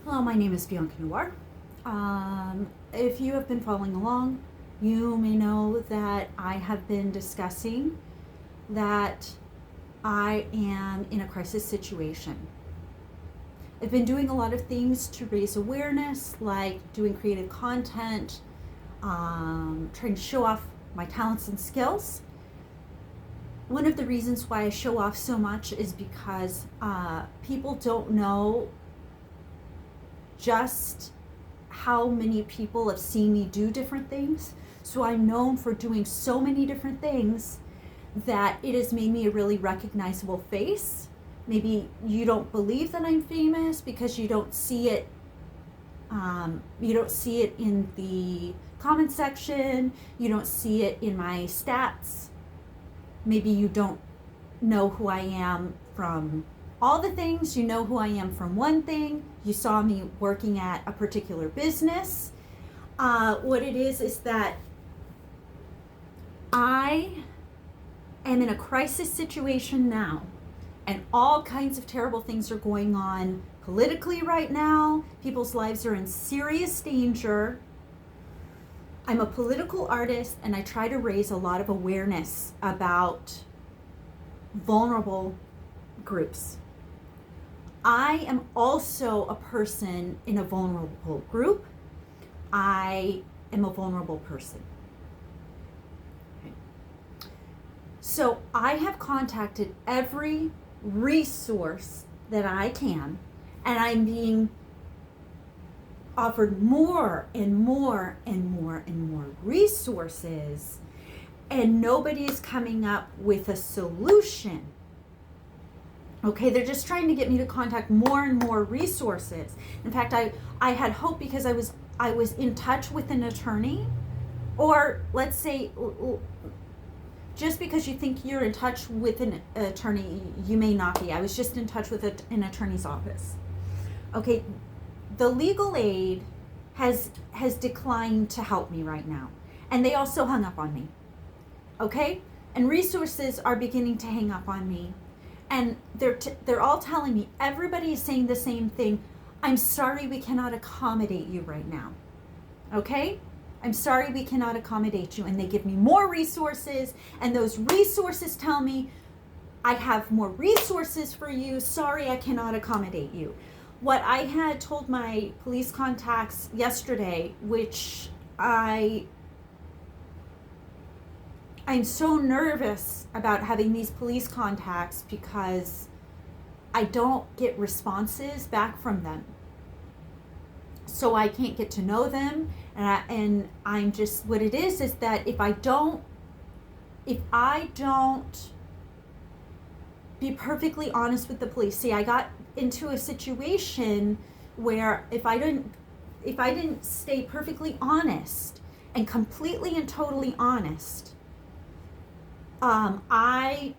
Hello, my name is Bianca Noir. If you have been following along, you may know that I have been discussing that I am in a crisis situation. I've been doing a lot of things to raise awareness, like doing creative content, trying to show off my talents and skills. One of the reasons why I show off so much is because people don't know just how many people have seen me do different things. So I'm known for doing so many different things that it has made me a really recognizable face. Maybe you don't believe that I'm famous because you don't see it. You don't see it in the comment section. You don't see it in my stats. Maybe you don't know who I am from all the things. You know who I am from one thing. You saw me working at a particular business. What it is that I am in a crisis situation now, and all kinds of terrible things are going on politically right now. People's lives are in serious danger. I'm a political artist, and I try to raise a lot of awareness about vulnerable groups. I am also a person in a vulnerable group. I am a vulnerable person. Okay. So I have contacted every resource that I can, and I'm being offered more and more and more and more resources, and nobody is coming up with a solution. Okay, they're just trying to get me to contact more and more resources. In fact, I had hope because I was in touch with an attorney, or let's say, just because you think you're in touch with an attorney, you may not be. I was just in touch with an attorney's office. Okay, the legal aid has declined to help me right now, and they also hung up on me. Okay, and resources are beginning to hang up on me. And they're all telling me, everybody is saying the same thing. I'm sorry, we cannot accommodate you right now. Okay? I'm sorry, we cannot accommodate you. And they give me more resources, and those resources tell me, I have more resources for you. Sorry, I cannot accommodate you. What I had told my police contacts yesterday, which I'm so nervous about having these police contacts because I don't get responses back from them. So I can't get to know them, and I'm just, what it is that if I don't be perfectly honest with the police. See, I got into a situation where if I didn't stay perfectly honest and completely and totally honest, I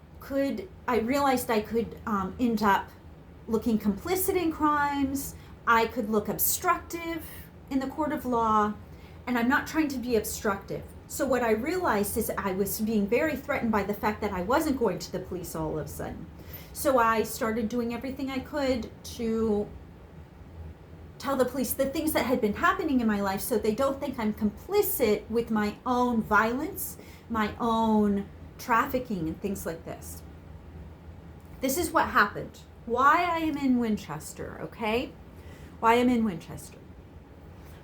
realized I could end up looking complicit in crimes. I could look obstructive in the court of law, and I'm not trying to be obstructive. So what I realized is I was being very threatened by the fact that I wasn't going to the police all of a sudden. So I started doing everything I could to tell the police the things that had been happening in my life so they don't think I'm complicit with my own violence, my own trafficking, and things like this. This is what happened. Why I am in Winchester, okay? Why I'm in Winchester.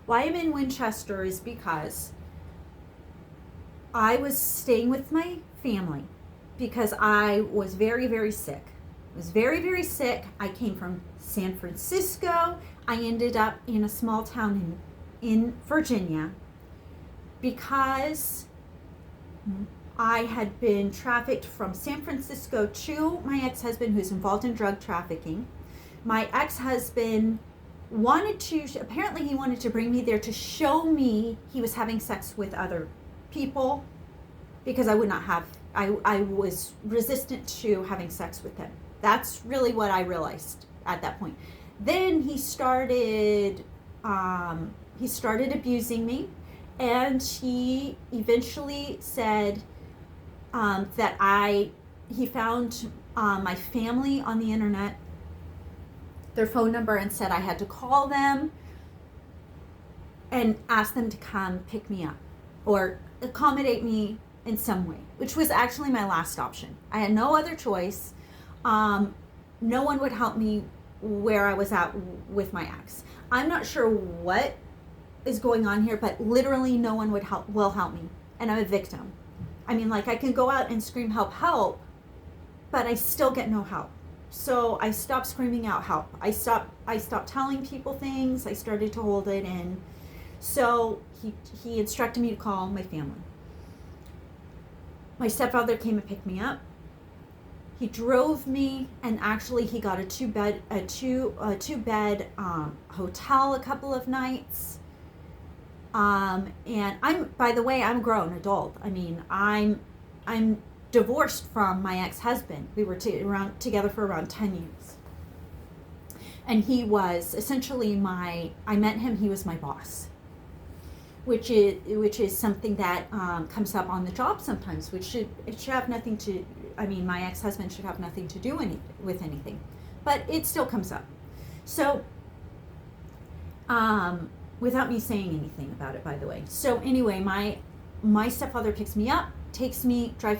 Why I'm in Winchester is because I was staying with my family because I was very, very sick. I was very, very sick. I came from San Francisco. I ended up in a small town in Virginia because I had been trafficked from San Francisco to my ex-husband, who's involved in drug trafficking. My ex-husband wanted to bring me there to show me he was having sex with other people because I was resistant to having sex with him. That's really what I realized at that point. Then he started abusing me, and he eventually said that he found my family on the internet, their phone number and said I had to call them and ask them to come pick me up or accommodate me in some way, which was actually my last option. I had no other choice. No one would help me where I was at with my ex. I'm not sure what is going on here, but literally no one will help me, and I'm a victim. I mean, like, I can go out and scream help, help, but I still get no help. So I stopped screaming out help. I stopped telling people things. I started to hold it in. So he instructed me to call my family. My stepfather came and picked me up. He drove me, and actually he got a two bed hotel a couple of nights. And by the way, I'm a grown adult. I mean, I'm divorced from my ex-husband. We were together for around 10 years. And he was essentially I met him, he was my boss. Which is something that comes up on the job sometimes, it should have nothing to, I mean, my ex-husband should have nothing to do with anything, but it still comes up. So, without me saying anything about it, by the way. So anyway, my stepfather picks me up, drives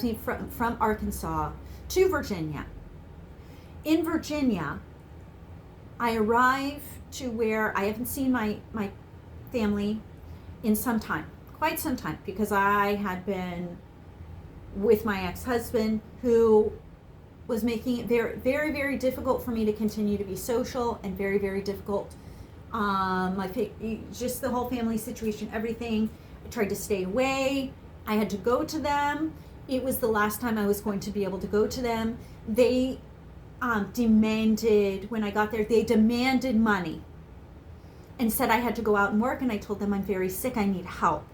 me from Arkansas to Virginia. In Virginia, I arrive to where I haven't seen my family in quite some time, because I had been with my ex-husband, who was making it very, very, very difficult for me to continue to be social, and very, very difficult. Just the whole family situation, everything. I tried to stay away. I had to go to them. It was the last time I was going to be able to go to them. They demanded, when I got there, they demanded money and said I had to go out and work, and I told them I'm very sick, I need help.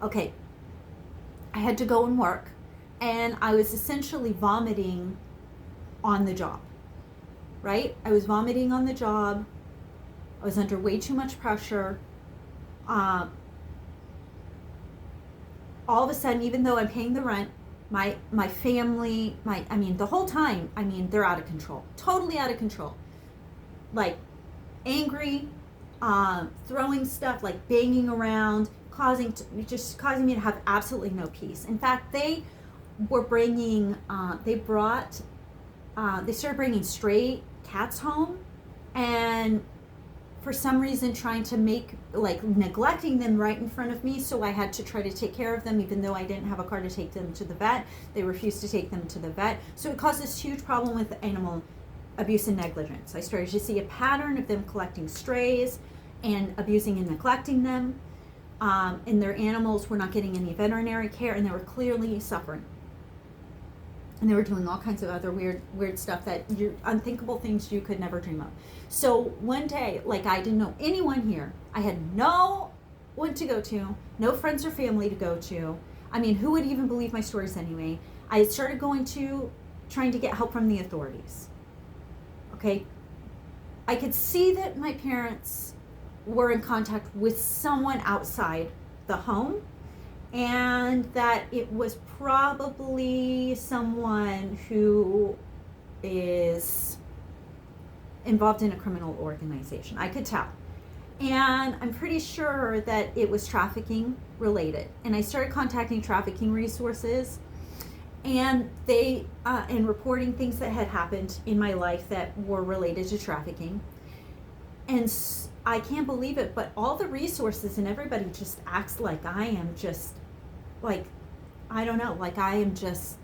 Okay, I had to go and work, and I was essentially vomiting on the job, right? I was vomiting on the job. I was under way too much pressure. All of a sudden, even though I'm paying the rent, my family, the whole time, they're out of control, totally out of control. Like, angry, throwing stuff, like banging around, causing me to have absolutely no peace. In fact, they were they started bringing stray cats home, and for some reason trying to neglecting them right in front of me, so I had to try to take care of them, even though I didn't have a car to take them to the vet. They refused to take them to the vet. So it caused this huge problem with animal abuse and negligence. I started to see a pattern of them collecting strays and abusing and neglecting them, and their animals were not getting any veterinary care, and they were clearly suffering. And they were doing all kinds of other weird stuff, unthinkable things you could never dream of. So one day, I didn't know anyone here. I had no one to go to, no friends or family to go to. Who would even believe my stories anyway? I started trying to get help from the authorities. Okay? I could see that my parents were in contact with someone outside the home, and that it was probably someone who is involved in a criminal organization. I could tell. And I'm pretty sure that it was trafficking related. And I started contacting trafficking resources, and and reporting things that had happened in my life that were related to trafficking. And I can't believe it, but all the resources and everybody just acts like I am just, I don't know, I am just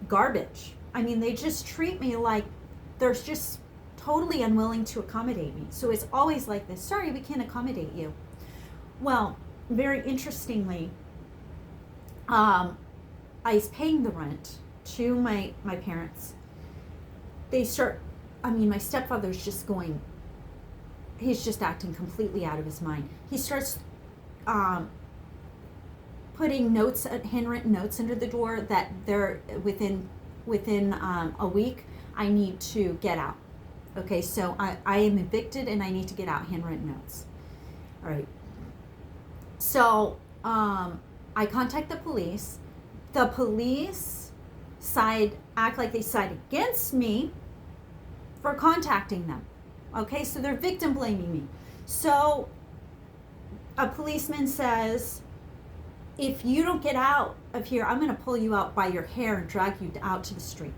garbage. They just treat me like they're just totally unwilling to accommodate me. So it's always like this: sorry, we can't accommodate you. Well, very interestingly, I was paying the rent to my parents. My stepfather's just he's just acting completely out of his mind. He starts putting handwritten notes under the door that they're within a week, I need to get out. Okay, so I am evicted and I need to get out, handwritten notes. All right. So I contact the police. The police act like they side against me for contacting them. Okay, so they're victim blaming me. So a policeman says, if you don't get out of here, I'm going to pull you out by your hair and drag you out to the street.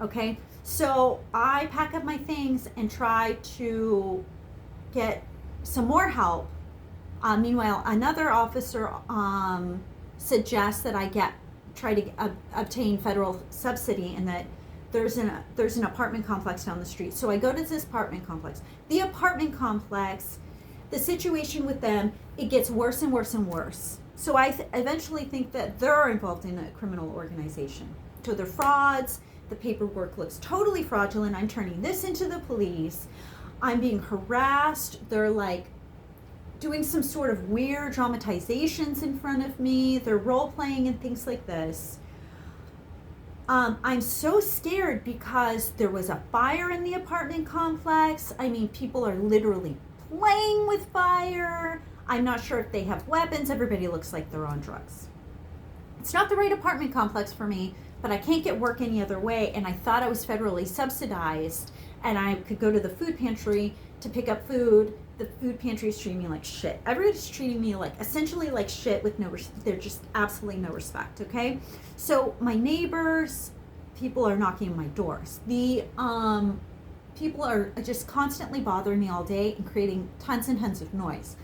Okay, so I pack up my things and try to get some more help. Meanwhile, another officer suggests that I try to obtain federal subsidy, and that there's an apartment complex down the street. So I go to this apartment complex. The apartment complex, the situation with them, it gets worse and worse and worse. So I eventually think that they're involved in a criminal organization. So they're frauds. The paperwork looks totally fraudulent. I'm turning this into the police. I'm being harassed. They're like doing some sort of weird dramatizations in front of me. They're role playing and things like this. I'm so scared because there was a fire in the apartment complex. I mean, people are literally playing with fire. I'm not sure if they have weapons. Everybody looks like they're on drugs. It's not the right apartment complex for me, but I can't get work any other way. And I thought I was federally subsidized and I could go to the food pantry to pick up food. The food pantry is treating me like shit. Everybody's treating me like essentially like shit with they're just absolutely no respect, okay? So my neighbors, people are knocking on my doors. The people are just constantly bothering me all day and creating tons and tons of noise.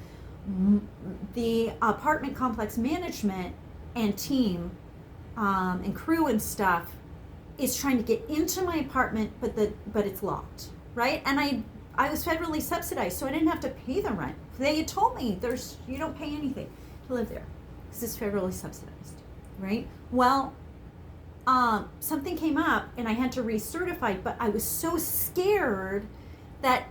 The apartment complex management and team and crew and stuff is trying to get into my apartment, but it's locked, right? And I was federally subsidized, so I didn't have to pay the rent. They had told me you don't pay anything to live there because it's federally subsidized, right? Well, something came up and I had to recertify, but I was so scared that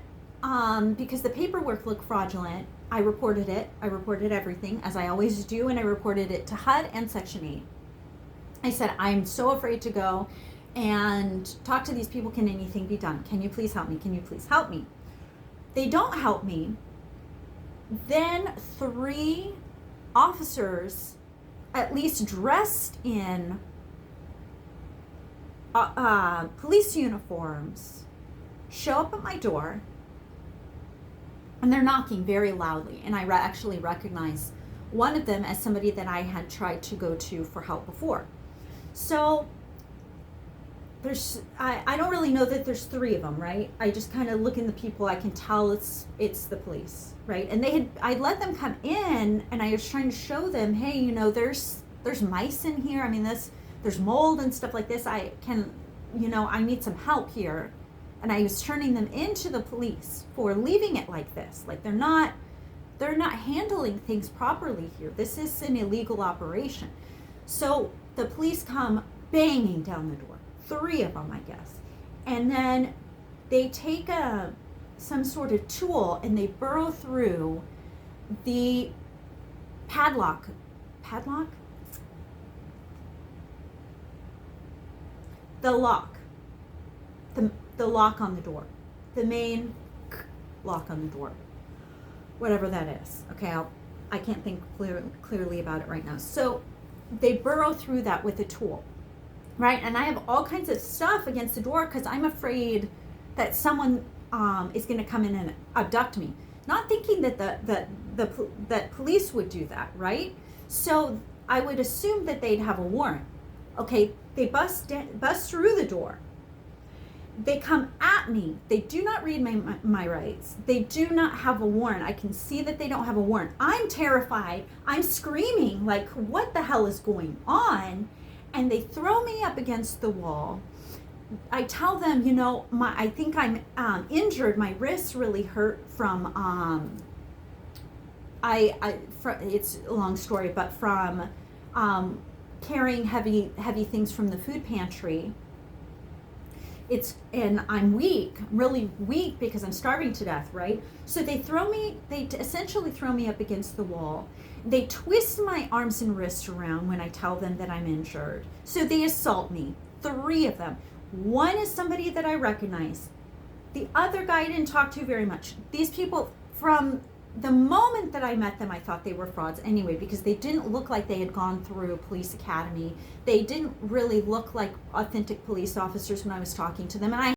because the paperwork looked fraudulent, I reported it. I reported everything, as I always do, and I reported it to HUD and Section 8. I said, I'm so afraid to go and talk to these people. Can anything be done? Can you please help me? Can you please help me? They don't help me. Then 3 officers, at least dressed in police uniforms, show up at my door, and they're knocking very loudly. And I actually recognize one of them as somebody that I had tried to go to for help before. So I don't really know that there's 3 of them, right? I just kind of look in the people. I can tell it's the police, right? And I let them come in, and I was trying to show them, hey, there's mice in here. I mean, there's mold and stuff like this. I need some help here. And I was turning them into the police for leaving it like this. Like they're not handling things properly here. This is an illegal operation. So the police come banging down the door. 3 of them, I guess. And then they take some sort of tool and they burrow through the padlock? The lock. The lock on the door. The main lock on the door. Whatever that is. Okay, I can't think clearly about it right now. So they burrow through that with a tool. Right, and I have all kinds of stuff against the door because I'm afraid that someone is going to come in and abduct me. Not thinking that that police would do that, right? So I would assume that they'd have a warrant. Okay, they bust through the door. They come at me. They do not read my rights. They do not have a warrant. I can see that they don't have a warrant. I'm terrified. I'm screaming like, what the hell is going on? And they throw me up against the wall. I tell them, I think I'm injured. My wrists really hurt from, it's a long story, but from carrying heavy things from the food pantry. And I'm weak, really weak because I'm starving to death, right? So they essentially throw me up against the wall. They twist my arms and wrists around when I tell them that I'm injured. So they assault me, 3 of them. One is somebody that I recognize. The other guy I didn't talk to very much. These people, from the moment that I met them, I thought they were frauds anyway, because they didn't look like they had gone through police academy. They didn't really look like authentic police officers when I was talking to them. And I